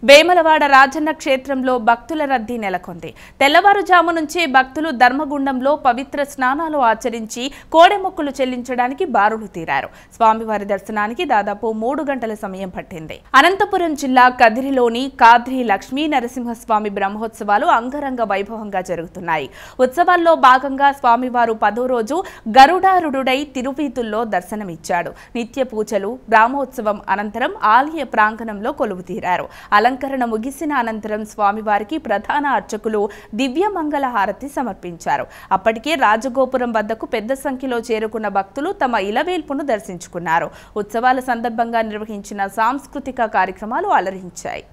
వేములవాడ రాజన్న క్షేత్రంలో భక్తుల రద్దీ నెలకొంది. తెల్లవారుజాము నుంచే భక్తులు ధర్మగుండంలో పవిత్ర స్నానాలు ఆచరించి కోడెమొక్కులు చెల్లించడానికి బారులు తీరారు. స్వామివారి దర్శనానికి దాదాపు 3 గంటల సమయం పట్టింది. అనంతపురం జిల్లా కదిరిలోని కాద్రి లక్ష్మీ నరసింహస్వామి బ్రహ్మోత్సవాలు అంగరంగ వైభవంగా జరుగుతున్నాయి. ఉత్సవాల్లో భాగంగా స్వామివారు 10వ రోజు గరుడారుడై తిరువీధుల్లో దర్శనమిచ్చాడు. నిత్య పూజలు, బ్రహ్మోత్సవం అనంతరం ఆలయ ప్రాంగణంలో కొలువుతీరారు. అలంకరణ ముగిసిన అనంతరం స్వామివారికి ప్రధాన అర్చకులు దివ్య మంగళ హారతి సమర్పించారు. అప్పటికే రాజగోపురం వద్దకు పెద్ద సంఖ్యలో చేరుకున్న భక్తులు తమ ఇలవేల్పును దర్శించుకున్నారు. ఉత్సవాల సందర్భంగా నిర్వహించిన సాంస్కృతిక కార్యక్రమాలు అలరించాయి.